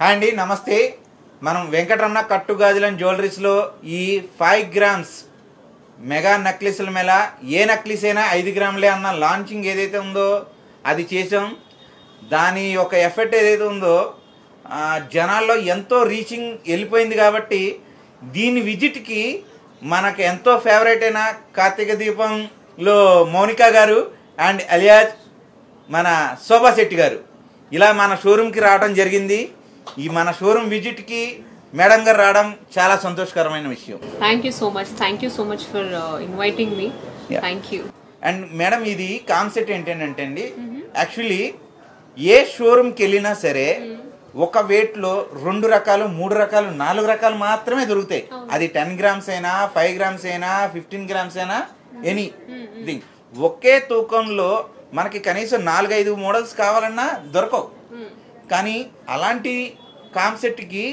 Hi అండి, నమస్తే. మనం వెంకటరమణ కట్టు గాజులను జ్యువెలరీస్లో ఈ 5 గ్రామ్స్ మెగా నక్లీసుల మేళ ఏ నక్లీస్ అయినా 5 గ్రాములే అన్న లాంచింగ్ ఏదైతే ఉందో అది చేసాం. దాని యొక్క ఎఫెక్ట్ ఏదైతే ఉందో జనాల్లో ఎంతో రీచింగ్ వెళ్ళిపోయింది. కాబట్టి దీని విజిట్కి మనకు ఎంతో ఫేవరెట్ అయిన కార్తీక దీపంలో మౌనిక గారు అండ్ అలియాజ్ మన శోభా శెట్టి గారు ఇలా మన షోరూమ్కి రావడం జరిగింది. ఈ మన షోరూమ్ విజిట్కి మేడం గారు రావడం చాలా సంతోషకరమైన విషయం. Thank you so much for inviting me. Thank you. And madam, ఇది కాన్సెప్ట్ ఏంటంటే అండి, యాక్చువల్లీ ఏ షోరూమ్కి వెళ్ళినా సరే ఒక వెయిట్లో 2 రకాలు 3 రకాలు 4 రకాలు మాత్రమే దొరుకుతాయి. అది 10 గ్రామ్స్ అయినా 5 గ్రామ్స్ అయినా 15 గ్రామ్స్ అయినా ఎనీథింగ్. ఒకే తూకంలో మనకి కనీసం 4-5 మోడల్స్ కావాలన్నా దొరకవు. కానీ అలాంటి కాన్సెప్ట్కి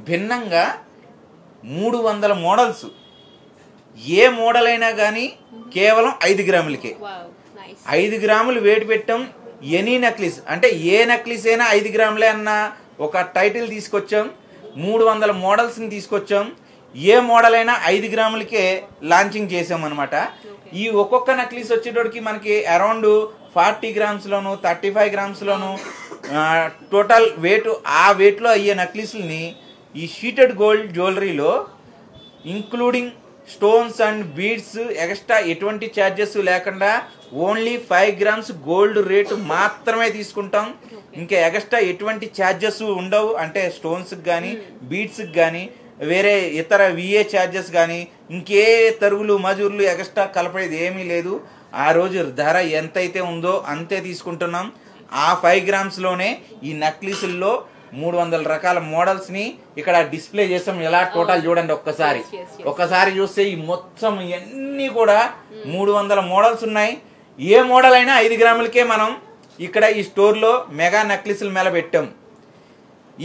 భిన్నంగా 300 మోడల్స్, ఏ మోడల్ అయినా కానీ కేవలం 5 గ్రాములకే. 5 గ్రాములు వెయిట్ పెట్టాం. ఎనీ నక్లీస్ అంటే ఏ నక్లీస్ అయినా 5 గ్రాములే అన్న ఒక టైటిల్ తీసుకొచ్చాం. 300 మోడల్స్ని తీసుకొచ్చాం. ఏ మోడల్ అయినా 5 గ్రాములకే లాంచింగ్ చేసాం అనమాట. ఈ ఒక్కొక్క నక్లీస్ వచ్చేటోడికి మనకి అరౌండ్ 40 గ్రామ్స్లోను 35 గ్రామ్స్లోను టోటల్ వెయిట్, ఆ వెయిట్లో అయ్యే నక్లీస్ని ఈ షీటెడ్ గోల్డ్ జ్యువెలరీలో including stones and beads extra ఎటువంటి ఛార్జెస్ లేకుండా ఓన్లీ 5 గ్రామ్స్ గోల్డ్ రేటు మాత్రమే తీసుకుంటాం. ఇంకా ఎక్స్ట్రా ఎటువంటి ఛార్జెస్ ఉండవు. అంటే స్టోన్స్కి కానీ బీడ్స్కి కానీ వేరే ఇతర విఏ ఛార్జెస్ కానీ ఇంకే తరుగులు మజూర్లు ఎక్స్ట్రా కలపడేది ఏమీ లేదు. ఆ రోజు ధర ఎంతైతే ఉందో అంతే తీసుకుంటున్నాం. ఆ 5 గ్రామ్స్లోనే ఈ నక్లీసుల్లో 300 రకాల మోడల్స్ని ఇక్కడ డిస్ప్లే చేస్తాం. ఎలా టోటల్ చూడండి ఒక్కసారి చూస్తే ఈ మొత్తం ఇవన్నీ కూడా 300 మోడల్స్ ఉన్నాయి. ఏ మోడల్ అయినా 5 గ్రాములకే మనం ఇక్కడ ఈ స్టోర్లో మెగా నక్లీసుల మేళ పెట్టాం.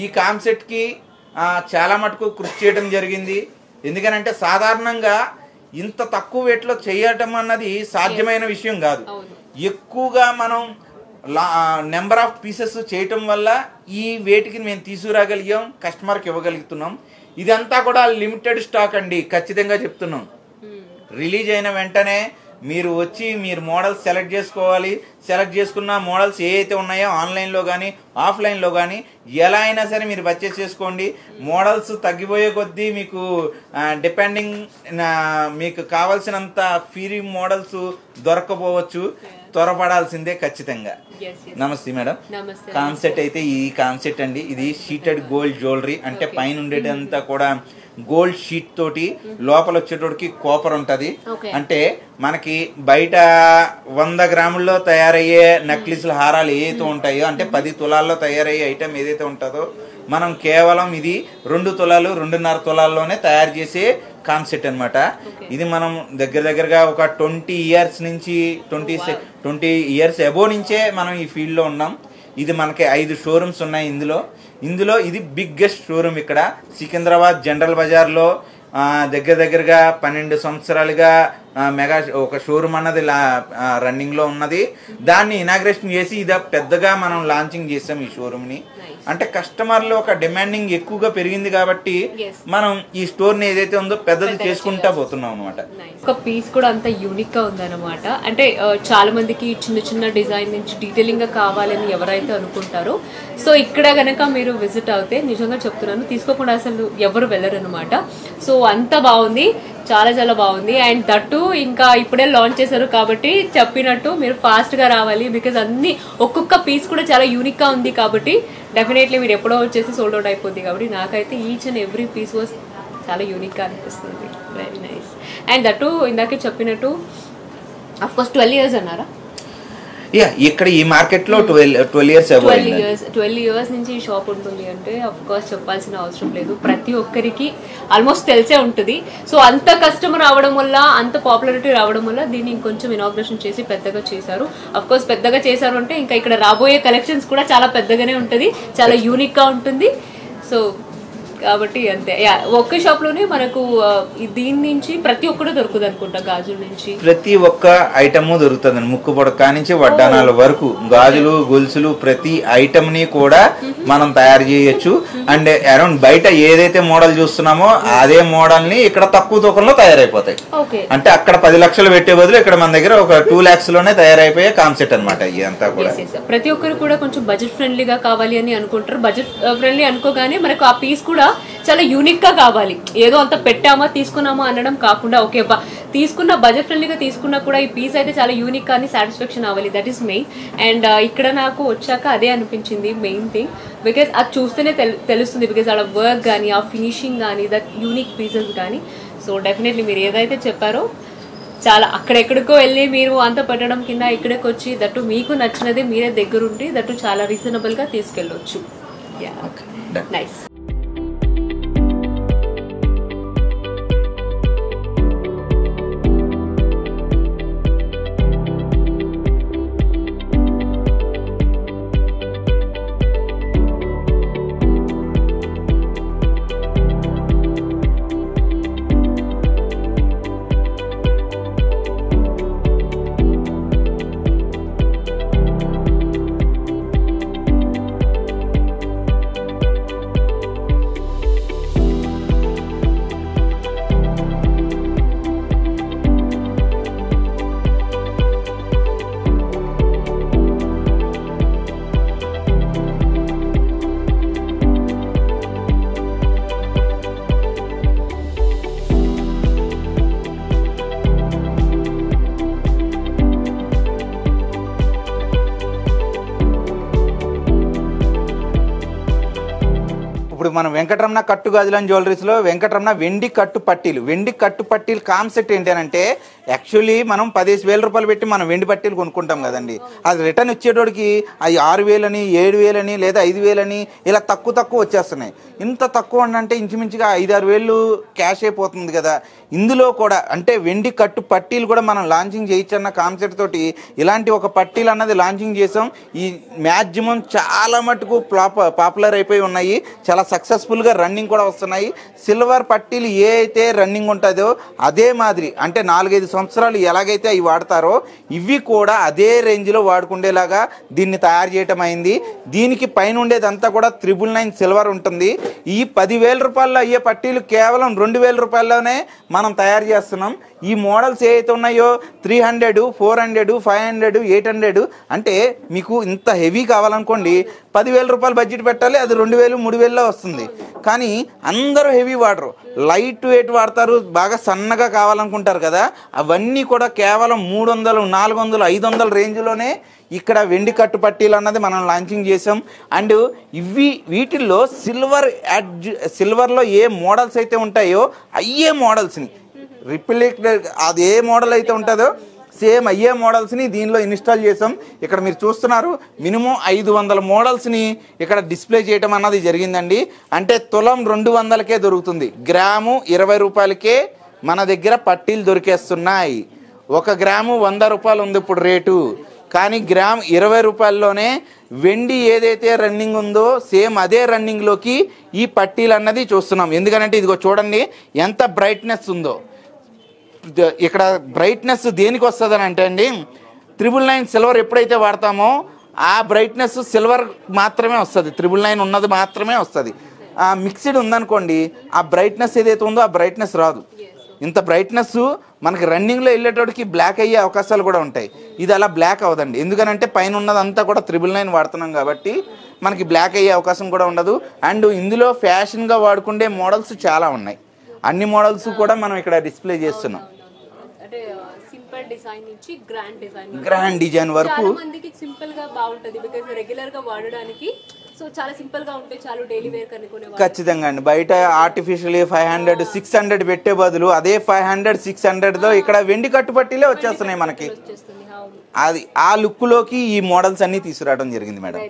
ఈ కాన్సెప్ట్కి చాలా మటుకు కృషి చేయడం జరిగింది. ఎందుకనంటే సాధారణంగా ఇంత తక్కువ వెయిట్లో చేయటం అన్నది సాధ్యమైన విషయం కాదు. ఎక్కువగా మనం నెంబర్ ఆఫ్ పీసెస్ చేయటం వల్ల ఈ వెయిట్కి మేము తీసుకురాగలిగాం, కస్టమర్కి ఇవ్వగలుగుతున్నాం. ఇదంతా కూడా లిమిటెడ్ స్టాక్ అండి, ఖచ్చితంగా చెప్తున్నాం. రిలీజ్ అయిన వెంటనే మీరు వచ్చి మీరు మోడల్స్ సెలెక్ట్ చేసుకోవాలి. సెలెక్ట్ చేసుకున్న మోడల్స్ ఏ అయితే ఉన్నాయో ఆన్లైన్లో కానీ ఆఫ్లైన్లో కానీ ఎలా అయినా సరే మీరు పర్చేస్ చేసుకోండి. మోడల్స్ తగ్గిపోయే కొద్దీ మీకు డిపెండింగ్ మీకు కావాల్సినంత ఫ్రీ మోడల్స్ దొరకపోవచ్చు. త్వరపడాల్సిందే ఖచ్చితంగా. నమస్తే మేడం. కాన్సెప్ట్ అయితే ఈ కాన్సెప్ట్ అండి, ఇది షీటెడ్ గోల్డ్ జ్యువెలరీ. అంటే పైన ఉండేదంతా కూడా గోల్డ్ షీట్ తోటి లోపల వచ్చేటోడికి కాపర్ ఉంటది. అంటే మనకి బయట 100 గ్రాముల్లో తయారయ్యే నక్లీసుల హారాలు ఏదైతే ఉంటాయో, అంటే 10 తులాల్లో తయారయ్యే ఐటమ్ ఏదైతే ఉంటుందో మనం కేవలం ఇది 2 తులాలు 2.5 తులాల్లోనే తయారు చేసే కాన్సెప్ట్ అనమాట. ఇది మనం దగ్గరగా ఒక 20 ఇయర్స్ నుంచి 20 ఇయర్స్ అబోవ్ నుంచే మనం ఈ ఫీల్డ్లో ఉన్నాం. ఇది మనకి 5 షోరూమ్స్ ఉన్నాయి. ఇందులో ఇది బిగ్గెస్ట్ షోరూమ్ ఇక్కడ సికింద్రాబాద్ జనరల్ బజార్లో. దగ్గరగా 12 సంవత్సరాలుగా మెగా ఒక షోరూమ్ అన్నది రన్నింగ్లో ఉన్నది. దాన్ని ఇనాగ్రేషన్ చేసి ఇది పెద్దగా మనం లాంచింగ్ చేసాం ఈ షోరూమ్ని. అంటే కస్టమర్లు ఒక డిమాండింగ్ ఎక్కువగా పెరిగింది కాబట్టి మనం ఈ స్టోర్ని ఏదైతే ఉందో పెద్దది చేసుకుంటా పోతున్నాం అనమాట. ఒక పీస్ కూడా అంత యూనిక్ గా ఉందన్నమాట. అంటే చాలా మందికి చిన్న డిజైన్ నుంచి డీటెయిలింగ్ గా కావాలని ఎవరైతే అనుకుంటారో, సో ఇక్కడ గనక మీరు విజిట్ అవుతే నిజంగా చెప్తున్నాను తీసుకోకుండా అసలు ఎవరు వెళ్ళరు అనమాట. సో అంత బాగుంది, చాలా బాగుంది. అండ్ దట్టు ఇంకా ఇప్పుడే లాంచ్ చేశారు కాబట్టి చెప్పినట్టు మీరు ఫాస్ట్ గా రావాలి. బికాజ్ అన్ని ఒక్కొక్క పీస్ కూడా చాలా యూనిక్ గా ఉంది కాబట్టి డెఫినెట్లీ మీరు ఎప్పుడో వచ్చేసి సోల్డ్ అవుట్ అయిపోద్ది. కాబట్టి నాకైతే each and every piece was చాలా యూనిక్ గా అనిపిస్తుంది. Very nice. అండ్ దట్టు ఇందాకే చెప్పినట్టు అఫ్ కోర్స్ 12 ఇయర్స్ అన్నారా? ఇక్కడ ఈ మార్కెట్ లో 12 ఇయర్స్ నుంచి ఈ షాప్ ఉంటుంది అంటే అఫ్ కోర్స్ చెప్పాల్సిన అవసరం లేదు. ప్రతి ఒక్కరికి ఆల్మోస్ట్ తెలిసే ఉంటుంది. సో అంత కస్టమర్ రావడం వల్ల, అంత పాపులారిటీ రావడం వల్ల దీన్ని ఇంకొంచెం ఇనాగ్రేషన్ చేసి పెద్దగా చేశారు. అఫ్ కోర్స్ పెద్దగా చేశారు అంటే ఇంకా ఇక్కడ రాబోయే కలెక్షన్స్ కూడా చాలా పెద్దగానే ఉంటుంది, చాలా యూనిక్ గా ఉంటుంది. సో కాబట్టి అంతే. ఒక్క షాప్ లోనే మనకు దీని నుంచి ప్రతి ఒక్కటి దొరుకుతుంది అనుకుంటా, గాజుల నుంచి ప్రతి ఒక్క ఐటమ్ దొరుకుతుంది. ముక్కు పొడక నుంచి వడ్డానాల వరకు గాజులు గొలుసులు ప్రతి ఐటమ్ ని కూడా మనం తయారు చేయొచ్చు. అండ్ అరౌండ్ బయట ఏదైతే మోడల్ చూస్తున్నామో అదే మోడల్ ని ఇక్కడ తక్కువ తూకంలో తయారైపోతాయి. అంటే అక్కడ 10 లక్షలు పెట్టే బదులు ఇక్కడ మన దగ్గర ఒక 2 lakhs లోనే తయారైపోయే కాన్సెప్ట్ అనమాట. ఇదంతా కూడా ప్రతి ఒక్కరు కూడా కొంచెం బడ్జెట్ ఫ్రెండ్లీగా కావాలి అని అనుకుంటారు. బడ్జెట్ ఫ్రెండ్లీ అనుకోగానే మనకు ఆ పీస్ కూడా చాలా యూనిక్ గా కావాలి. ఏదో అంత పెట్టామా తీసుకున్నామా అనడం కాకుండా ఓకే తీసుకున్న బడ్జెట్ ఫ్రెండ్లీగా తీసుకున్నా కూడా ఈ పీస్ అయితే చాలా యూనిక్ కానీ సాటిస్ఫాక్షన్ అవ్వాలి. That is main. అండ్ ఇక్కడ నాకు వచ్చాక అదే అనిపించింది మెయిన్ థింగ్. బికాజ్ అది చూస్తేనే తెలుస్తుంది. బికాజ్ అక్కడ వర్క్ కానీ ఆ ఫినిషింగ్ కానీ దట్ యూనిక్ పీసెస్ కానీ. సో డెఫినెట్లీ మీరు ఏదైతే చెప్పారో చాలా అక్కడెక్కడికో వెళ్ళి మీరు అంత పెట్టడం కింద ఇక్కడికి వచ్చి దట్టు మీకు నచ్చినది మీరే దగ్గరుండి దట్టు చాలా రీజనబుల్ గా తీసుకెళ్ళొచ్చు. నైస్. ఇప్పుడు మనం వెంకటరమణ కట్టు గాజుల జ్యువెలరీస్ లో వెంకటరమణ వెండి కట్టు పట్టీలు. వెండి కట్టు పట్టీలు కాన్సెప్ట్ ఏంటి అంటే యాక్చువల్లీ మనం 15,000 రూపాయలు పెట్టి మనం వెండి పట్టీలు కొనుక్కుంటాం కదండి. అది రిటర్న్ వచ్చేటోడికి అవి 6,000 అని 7,000 లేదా 5,000 ఇలా తక్కువ వచ్చేస్తున్నాయి. ఇంత తక్కువ అంటే ఇంచుమించుగా 5-6 వేలు క్యాష్ అయిపోతుంది కదా. ఇందులో కూడా అంటే వెండి కట్టు పట్టీలు కూడా మనం లాంచింగ్ చేయొచ్చన్న కాన్సెప్ట్ తోటి ఇలాంటి ఒక పట్టీలు అన్నది లాంచింగ్ చేసాం. ఈ మ్యాక్సిమం చాలా మటుకు పాపులర్ అయిపోయి ఉన్నాయి. చాలా సక్సెస్ఫుల్గా రన్నింగ్ కూడా వస్తున్నాయి. సిల్వర్ పట్టీలు ఏ అయితే రన్నింగ్ ఉంటుందో అదే మాదిరి అంటే 4-5 సంవత్సరాలు ఎలాగైతే అవి వాడతారో ఇవి కూడా అదే రేంజ్లో వాడుకుండేలాగా దీన్ని తయారు చేయటం అయింది. దీనికి పైన ఉండేదంతా కూడా 999 సిల్వర్ ఉంటుంది. ఈ 10,000 రూపాయల్లో అయ్యే పట్టీలు కేవలం 2,000 రూపాయల్లోనే మనం తయారు చేస్తున్నాం. ఈ మోడల్స్ ఏవైతే ఉన్నాయో 300, 400, 500, 800 అంటే మీకు ఇంత హెవీ కావాలనుకోండి 10,000 రూపాయలు బడ్జెట్ పెట్టాలి. అది 2,000, 3,000లో వస్తుంది. కానీ అందరూ హెవీ వాడరు, లైట్ వెయిట్ వాడతారు, బాగా సన్నగా కావాలనుకుంటారు కదా. అవన్నీ కూడా కేవలం 300, 400, 500 రేంజ్లోనే ఇక్కడ వెండి కట్టు పట్టీలు అన్నది మనం లాంచింగ్ చేసాం. అండ్ వీటిల్లో సిల్వర్లో ఏ మోడల్స్ అయితే ఉంటాయో అయ్యే మోడల్స్ని రిప్లికేట్ అది ఏ మోడల్ అయితే ఉంటుందో సేమ్ అయ్యే మోడల్స్ని దీనిలో ఇన్స్టాల్ చేసాం. ఇక్కడ మీరు చూస్తున్నారు మినిమం 500 మోడల్స్ని ఇక్కడ డిస్ప్లే చేయటం అన్నది జరిగిందండి. అంటే తులం 200కే దొరుకుతుంది. గ్రాము 20 రూపాయలకే మన దగ్గర పట్టీలు దొరికేస్తున్నాయి. 1 గ్రాము 100 రూపాయలు ఉంది ఇప్పుడు రేటు. కానీ గ్రామ్ 20 రూపాయల్లోనే వెండి ఏదైతే రన్నింగ్ ఉందో సేమ్ అదే రన్నింగ్లోకి ఈ పట్టీలు అన్నది చూస్తున్నాం. ఎందుకంటే ఇదిగో చూడండి ఎంత బ్రైట్నెస్ ఉందో. ఇక్కడ బ్రైట్నెస్ దేనికి వస్తుందని అంటే అండి 999 సిల్వర్ ఎప్పుడైతే వాడతామో ఆ బ్రైట్నెస్ సిల్వర్ మాత్రమే వస్తుంది. 999 ఉన్నది మాత్రమే వస్తుంది. మిక్స్డ్ ఉందనుకోండి ఆ బ్రైట్నెస్ ఏదైతే ఉందో ఆ బ్రైట్నెస్ రాదు. ఇంత బ్రైట్నెస్ మనకి రన్నింగ్లో వెళ్ళేటోడికి బ్లాక్ అయ్యే అవకాశాలు కూడా ఉంటాయి. ఇది అలా బ్లాక్ అవ్వదండి. ఎందుకనంటే పైన ఉన్నదంతా కూడా 999 వాడుతున్నాం కాబట్టి మనకి బ్లాక్ అయ్యే అవకాశం కూడా ఉండదు. అండ్ ఇందులో ఫ్యాషన్గా వాడుకుండే మోడల్స్ చాలా ఉన్నాయి. అన్ని మోడల్స్ కూడా మనం ఇక్కడ డిస్ప్లే చేస్తున్నాం. గ్రాండ్ డిజైన్ వరకు సింపుల్ గా బాగుంటది బికాజ్ రెగ్యులర్ గా వాడడానికి. సో చాలా సింపుల్ గా ఉంటే చాలు డైలీ వేర్ కనుకునే. ఖచ్చితంగా అండి. బయట ఆర్టిఫిషియల్ 500, 600 పెట్టే బదులు అదే 500, 600తో ఇక్కడ వెండి కట్టుపట్టీలే వచ్చేస్తున్నాయి మనకి. అది ఆ లుక్ లోకి ఈ మోడల్స్ అన్ని తీసుకురావడం జరిగింది మేడం.